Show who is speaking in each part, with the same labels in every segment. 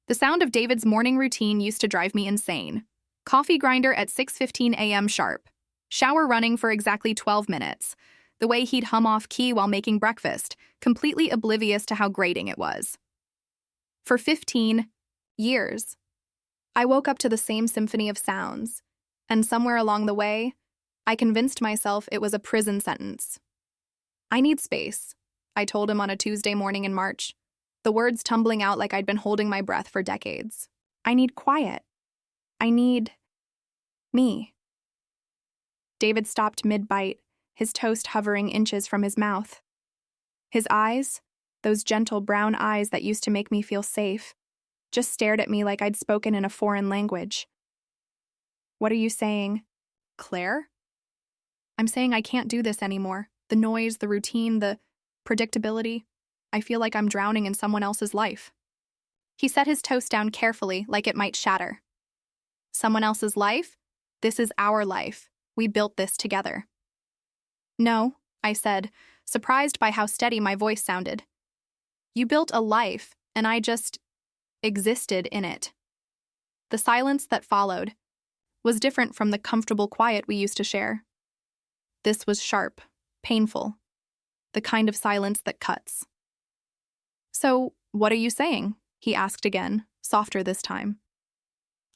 Speaker 1: The sound of David's morning routine used to drive me insane. Coffee grinder at 6:15 a.m. sharp. Shower running for exactly 12 minutes. The way he'd hum off key while making breakfast, completely oblivious to how grating it was. For 15 years, I woke up to the same symphony of sounds, and somewhere along the way, I convinced myself it was a prison sentence. "I need space," I told him on a Tuesday morning in March, the words tumbling out like I'd been holding my breath for decades. "I need quiet. I need me." David stopped mid-bite, his toast hovering inches from his mouth. His eyes, those gentle brown eyes that used to make me feel safe, just stared at me like I'd spoken in a foreign language. "What are you saying, Claire?" "I'm saying I can't do this anymore. The noise, the routine, the predictability. I feel like I'm drowning in someone else's life." He set his toast down carefully, like it might shatter. "Someone else's life? This is our life. We built this together." "No," I said, surprised by how steady my voice sounded. "You built a life, and I just existed in it." The silence that followed was different from the comfortable quiet we used to share. This was sharp, painful, the kind of silence that cuts. "So, what are you saying?" he asked again, softer this time.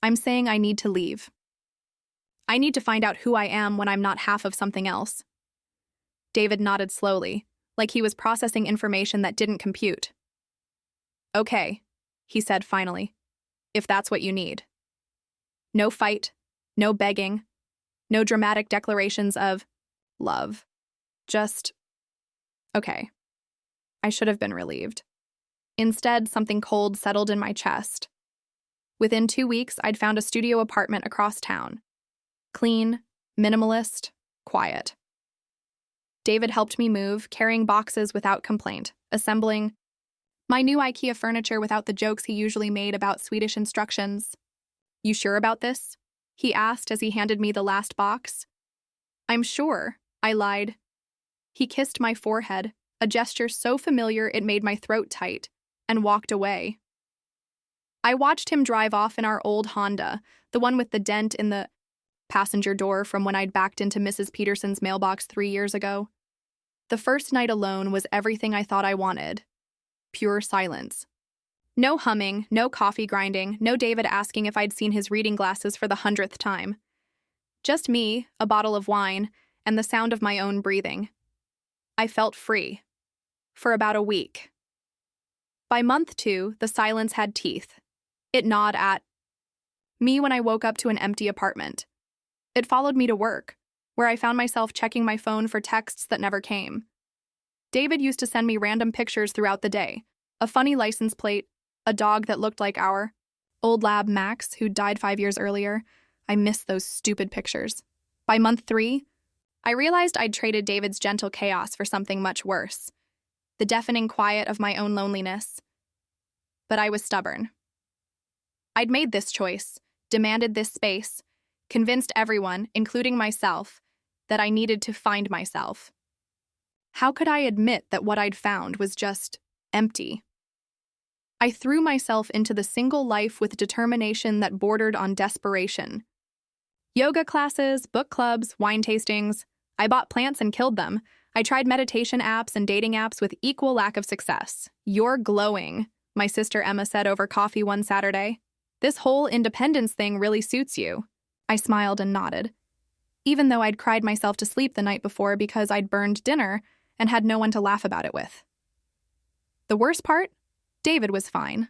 Speaker 1: "I'm saying I need to leave. I need to find out who I am when I'm not half of something else." David nodded slowly, like he was processing information that didn't compute. "Okay," he said finally, "if that's what you need. No fight, no begging, no dramatic declarations of love. Just, okay." I should have been relieved. Instead, something cold settled in my chest. Within 2 weeks, I'd found a studio apartment across town. Clean, minimalist, quiet. David helped me move, carrying boxes without complaint, assembling my new IKEA furniture without the jokes he usually made about Swedish instructions. "You sure about this?" he asked as he handed me the last box. "I'm sure," I lied. He kissed my forehead, a gesture so familiar it made my throat tight, and walked away. I watched him drive off in our old Honda, the one with the dent in the passenger door from when I'd backed into Mrs. Peterson's mailbox 3 years ago. The first night alone was everything I thought I wanted. Pure silence. No humming, no coffee grinding, no David asking if I'd seen his reading glasses for the 100th time. Just me, a bottle of wine, and the sound of my own breathing. I felt free. For about a week. By month 2, the silence had teeth. It gnawed at me when I woke up to an empty apartment. It followed me to work, where I found myself checking my phone for texts that never came. David used to send me random pictures throughout the day. A funny license plate, a dog that looked like our old lab Max, who died 5 years earlier. I missed those stupid pictures. By month 3, I realized I'd traded David's gentle chaos for something much worse. The deafening quiet of my own loneliness. But I was stubborn. I'd made this choice, demanded this space, convinced everyone, including myself, that I needed to find myself. How could I admit that what I'd found was just empty? I threw myself into the single life with determination that bordered on desperation. Yoga classes, book clubs, wine tastings. I bought plants and killed them. I tried meditation apps and dating apps with equal lack of success. "You're glowing," my sister Emma said over coffee one Saturday. "This whole independence thing really suits you." I smiled and nodded, even though I'd cried myself to sleep the night before because I'd burned dinner and had no one to laugh about it with. The worst part? David was fine.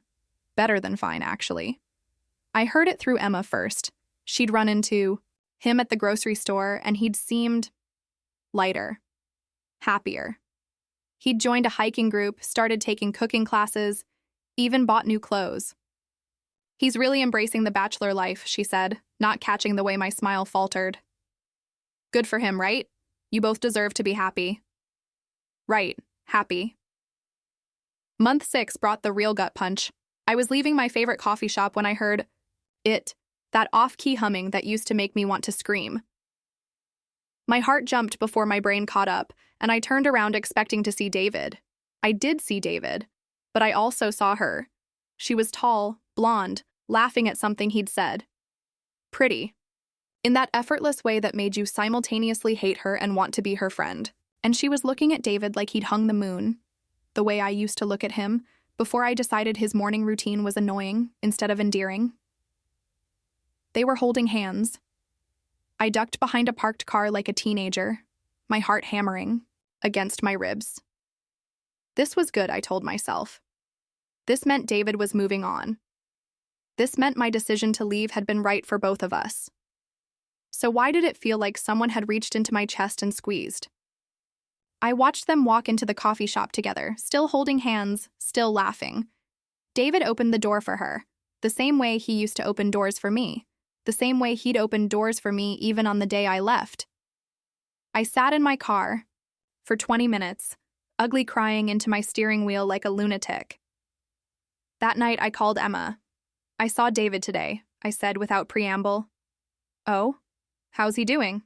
Speaker 1: Better than fine, actually. I heard it through Emma first. She'd run into him at the grocery store, and he'd seemed lighter, happier. He'd joined a hiking group, started taking cooking classes, even bought new clothes. "He's really embracing the bachelor life," she said, not catching the way my smile faltered. "Good for him, right? You both deserve to be happy." "Right, happy." Month 6 brought the real gut punch. I was leaving my favorite coffee shop when I heard it, that off-key humming that used to make me want to scream. My heart jumped before my brain caught up, and I turned around expecting to see David. I did see David, but I also saw her. She was tall, blonde, laughing at something he'd said. Pretty. In that effortless way that made you simultaneously hate her and want to be her friend. And she was looking at David like he'd hung the moon, the way I used to look at him before I decided his morning routine was annoying instead of endearing. They were holding hands. I ducked behind a parked car like a teenager, my heart hammering against my ribs. This was good, I told myself. This meant David was moving on. This meant my decision to leave had been right for both of us. So why did it feel like someone had reached into my chest and squeezed? I watched them walk into the coffee shop together, still holding hands, still laughing. David opened the door for her, the same way he used to open doors for me, the same way he'd opened doors for me even on the day I left. I sat in my car for 20 minutes, ugly crying into my steering wheel like a lunatic. That night I called Emma. I saw David today, I said without preamble. Oh? How's he doing?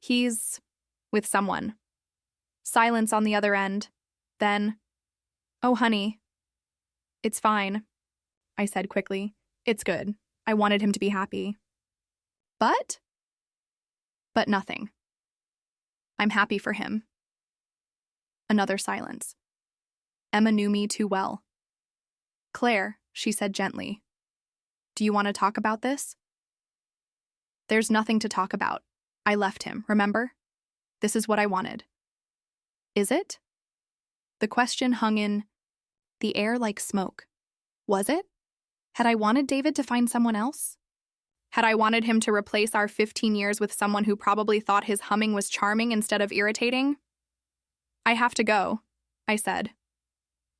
Speaker 1: He's with someone. Silence on the other end. Then, oh, honey. It's fine, I said quickly. It's good. I wanted him to be happy. But nothing. I'm happy for him. Another silence. Emma knew me too well. Claire, she said gently. Do you want to talk about this? There's nothing to talk about. I left him, remember? This is what I wanted. Is it? The question hung in the air like smoke. Was it? Had I wanted David to find someone else? Had I wanted him to replace our 15 years with someone who probably thought his humming was charming instead of irritating? I have to go, I said.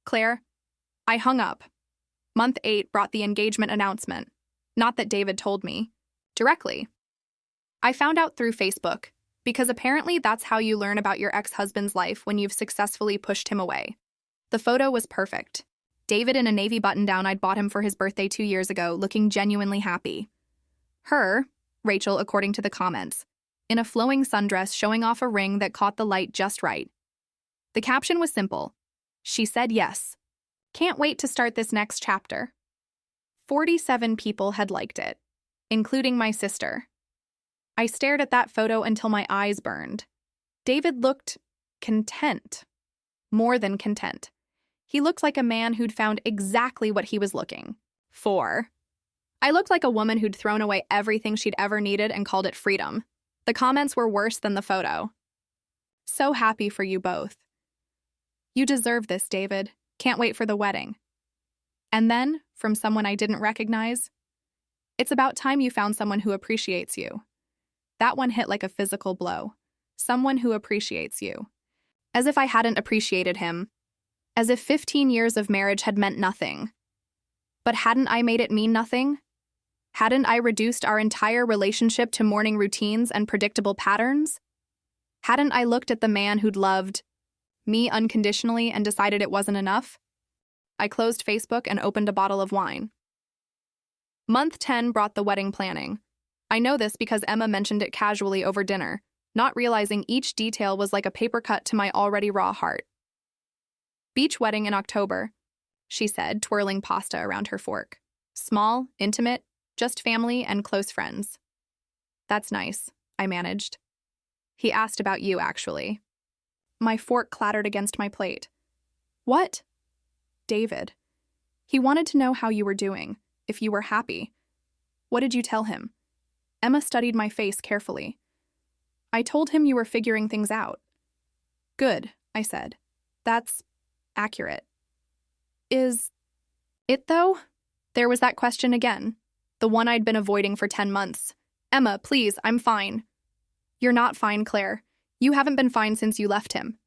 Speaker 1: Claire, I hung up. Month 8 brought the engagement announcement. Not that David told me. Directly. I found out through Facebook, because apparently that's how you learn about your ex-husband's life when you've successfully pushed him away. The photo was perfect. David in a navy button-down I'd bought him for his birthday 2 years ago, looking genuinely happy. Her, Rachel according to the comments, in a flowing sundress showing off a ring that caught the light just right. The caption was simple. She said yes. Can't wait to start this next chapter. 47 people had liked it, including my sister. I stared at that photo until my eyes burned. David looked content. More than content. He looked like a man who'd found exactly what he was looking for. I looked like a woman who'd thrown away everything she'd ever needed and called it freedom. The comments were worse than the photo. So happy for you both. You deserve this, David. Can't wait for the wedding. And then, from someone I didn't recognize, it's about time you found someone who appreciates you. That one hit like a physical blow. Someone who appreciates you. As if I hadn't appreciated him. As if 15 years of marriage had meant nothing. But hadn't I made it mean nothing? Hadn't I reduced our entire relationship to morning routines and predictable patterns? Hadn't I looked at the man who'd loved me unconditionally and decided it wasn't enough? I closed Facebook and opened a bottle of wine. Month 10 brought the wedding planning. I know this because Emma mentioned it casually over dinner, not realizing each detail was like a paper cut to my already raw heart. Beach wedding in October, she said, twirling pasta around her fork. Small, intimate, just family and close friends. That's nice, I managed. He asked about you, actually. My fork clattered against my plate. What? David. He wanted to know how you were doing, if you were happy. What did you tell him? Emma studied my face carefully. I told him you were figuring things out. Good, I said. That's accurate. Is it, though? There was that question again, the one I'd been avoiding for 10 months. Emma, please, I'm fine. You're not fine, Claire. You haven't been fine since you left him.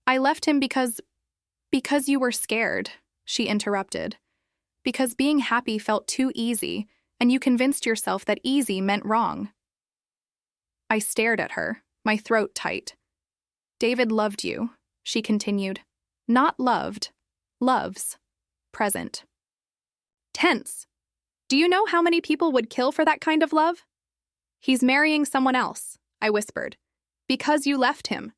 Speaker 1: I left him because you were scared, she interrupted. Because being happy felt too easy, and you convinced yourself that easy meant wrong. I stared at her, my throat tight. David loved you, she continued. Not loved. Loves. Present. Tense. Do you know how many people would kill for that kind of love? He's marrying someone else, I whispered. Because you left him.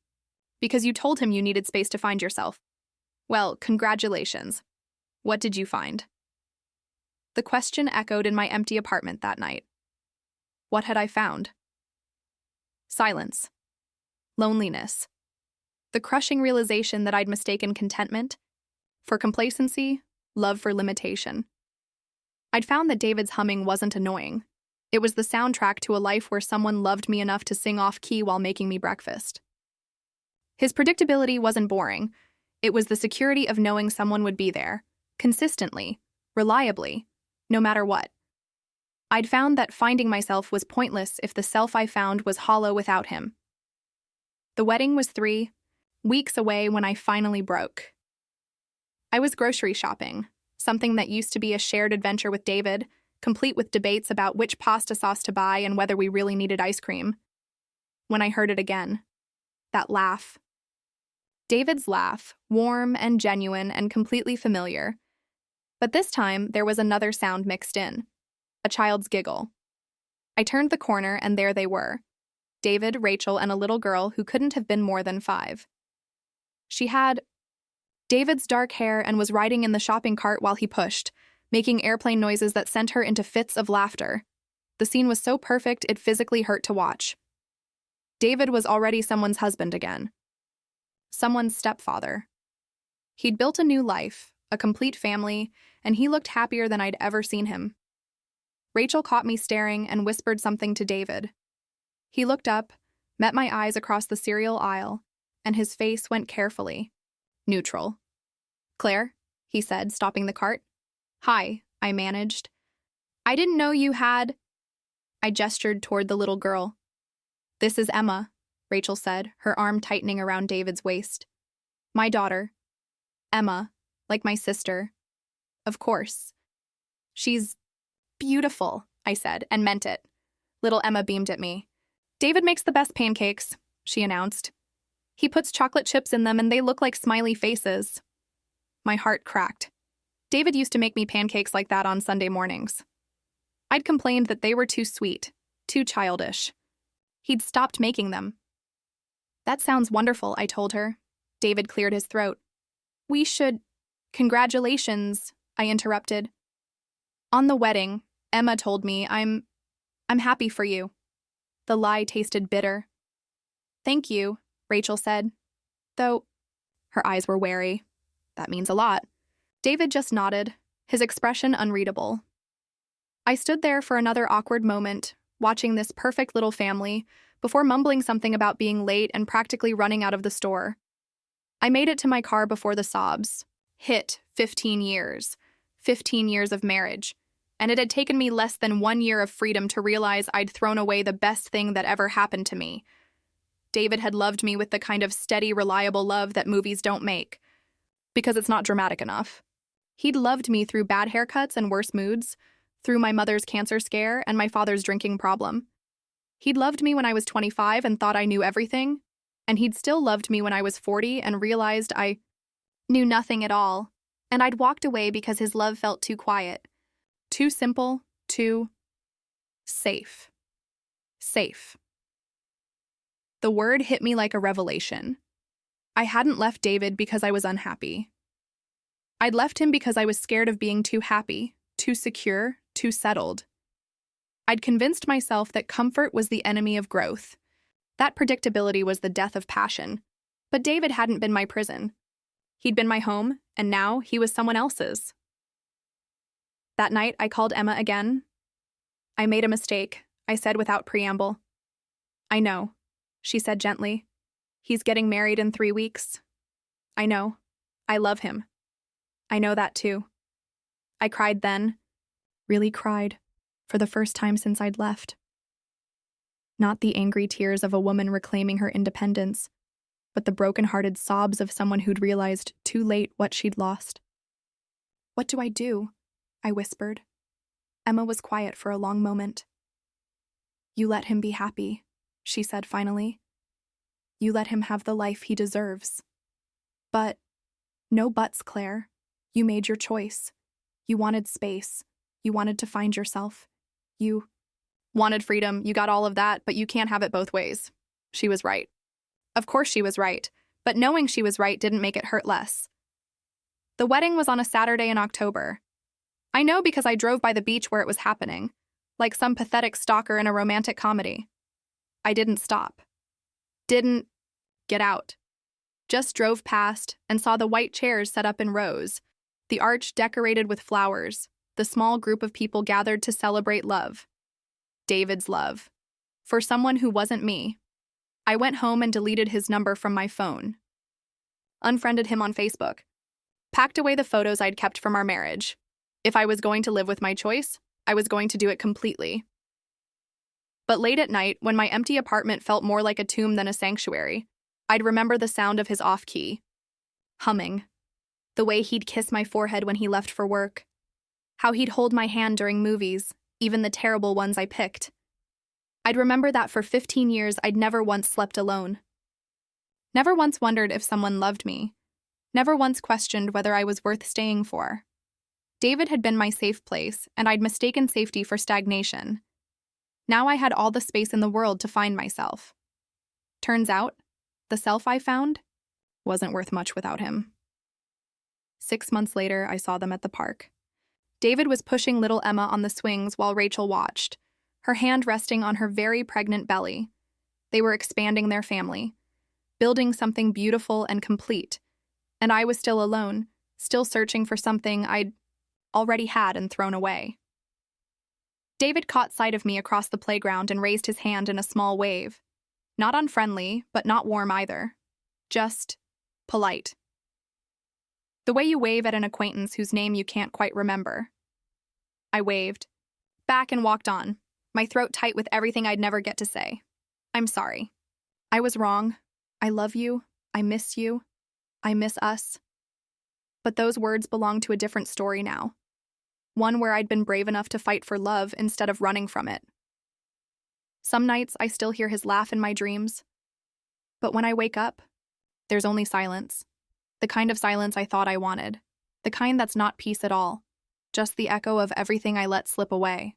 Speaker 1: Because you told him you needed space to find yourself. Well, congratulations. What did you find? The question echoed in my empty apartment that night. What had I found? Silence. Loneliness. The crushing realization that I'd mistaken contentment for complacency, love for limitation. I'd found that David's humming wasn't annoying. It was the soundtrack to a life where someone loved me enough to sing off key while making me breakfast. His predictability wasn't boring. It was the security of knowing someone would be there, consistently, reliably, no matter what. I'd found that finding myself was pointless if the self I found was hollow without him. The wedding was 3 weeks away when I finally broke. I was grocery shopping, something that used to be a shared adventure with David, complete with debates about which pasta sauce to buy and whether we really needed ice cream. When I heard it again, that laugh. David's laugh, warm and genuine and completely familiar. But this time, there was another sound mixed in. A child's giggle. I turned the corner and there they were. David, Rachel, and a little girl who couldn't have been more than 5. She had David's dark hair and was riding in the shopping cart while he pushed, making airplane noises that sent her into fits of laughter. The scene was so perfect it physically hurt to watch. David was already someone's husband again. Someone's stepfather. He'd built a new life, a complete family, and he looked happier than I'd ever seen him. Rachel caught me staring and whispered something to David. He looked up, met my eyes across the cereal aisle, and his face went carefully neutral. "Claire," he said, stopping the cart. "Hi," I managed. "I didn't know you had—" I gestured toward the little girl. "This is Emma," Rachel said, her arm tightening around David's waist. "My daughter. Emma, like my sister. Of course. She's beautiful," I said, and meant it. Little Emma beamed at me. "David makes the best pancakes," she announced. "He puts chocolate chips in them and they look like smiley faces." My heart cracked. David used to make me pancakes like that on Sunday mornings. I'd complained that they were too sweet, too childish. He'd stopped making them. "That sounds wonderful," I told her. David cleared his throat. "We should—" "Congratulations," I interrupted. "On the wedding," Emma told me, I'm happy for you." The lie tasted bitter. "Thank you," Rachel said. Though her eyes were wary. "That means a lot." David just nodded, his expression unreadable. I stood there for another awkward moment, watching this perfect little family, before mumbling something about being late and practically running out of the store. I made it to my car before the sobs. Hit 15 years. 15 years of marriage. And it had taken me less than 1 year of freedom to realize I'd thrown away the best thing that ever happened to me. David had loved me with the kind of steady, reliable love that movies don't make. Because it's not dramatic enough. He'd loved me through bad haircuts and worse moods, through my mother's cancer scare and my father's drinking problem. He'd loved me when I was 25 and thought I knew everything, and he'd still loved me when I was 40 and realized I knew nothing at all, and I'd walked away because his love felt too quiet, too simple, too safe. Safe. The word hit me like a revelation. I hadn't left David because I was unhappy. I'd left him because I was scared of being too happy, too secure, too settled. I'd convinced myself that comfort was the enemy of growth. That predictability was the death of passion. But David hadn't been my prison. He'd been my home, and now he was someone else's. That night, I called Emma again. "I made a mistake," I said without preamble. "I know," she said gently. "He's getting married in 3 weeks. I know. I love him. I know that too." I cried then. Really cried. For the first time since I'd left. Not the angry tears of a woman reclaiming her independence, but the broken-hearted sobs of someone who'd realized too late what she'd lost. "What do I do?" I whispered. Emma was quiet for a long moment. "You let him be happy," she said finally. "You let him have the life he deserves." "But—" "No buts, Claire. You made your choice. You wanted space. You wanted to find yourself. You wanted freedom. You got all of that, but you can't have it both ways." She was right. Of course she was right, but knowing she was right didn't make it hurt less. The wedding was on a Saturday in October. I know because I drove by the beach where it was happening, like some pathetic stalker in a romantic comedy. I didn't stop. Didn't get out. Just drove past and saw the white chairs set up in rows, the arch decorated with flowers, the small group of people gathered to celebrate love. David's love. For someone who wasn't me. I went home and deleted his number from my phone. Unfriended him on Facebook. Packed away the photos I'd kept from our marriage. If I was going to live with my choice, I was going to do it completely. But late at night, when my empty apartment felt more like a tomb than a sanctuary, I'd remember the sound of his off-key. Humming. The way he'd kiss my forehead when he left for work. How he'd hold my hand during movies, even the terrible ones I picked. I'd remember that for 15 years I'd never once slept alone. Never once wondered if someone loved me. Never once questioned whether I was worth staying for. David had been my safe place, and I'd mistaken safety for stagnation. Now I had all the space in the world to find myself. Turns out, the self I found wasn't worth much without him. 6 months later, I saw them at the park. David was pushing little Emma on the swings while Rachel watched, her hand resting on her very pregnant belly. They were expanding their family, building something beautiful and complete, and I was still alone, still searching for something I'd already had and thrown away. David caught sight of me across the playground and raised his hand in a small wave. Not unfriendly, but not warm either. Just polite. The way you wave at an acquaintance whose name you can't quite remember. I waved, back and walked on, my throat tight with everything I'd never get to say. I'm sorry. I was wrong. I love you. I miss you. I miss us. But those words belong to a different story now. One where I'd been brave enough to fight for love instead of running from it. Some nights I still hear his laugh in my dreams. But when I wake up, there's only silence. The kind of silence I thought I wanted. The kind that's not peace at all. Just the echo of everything I let slip away.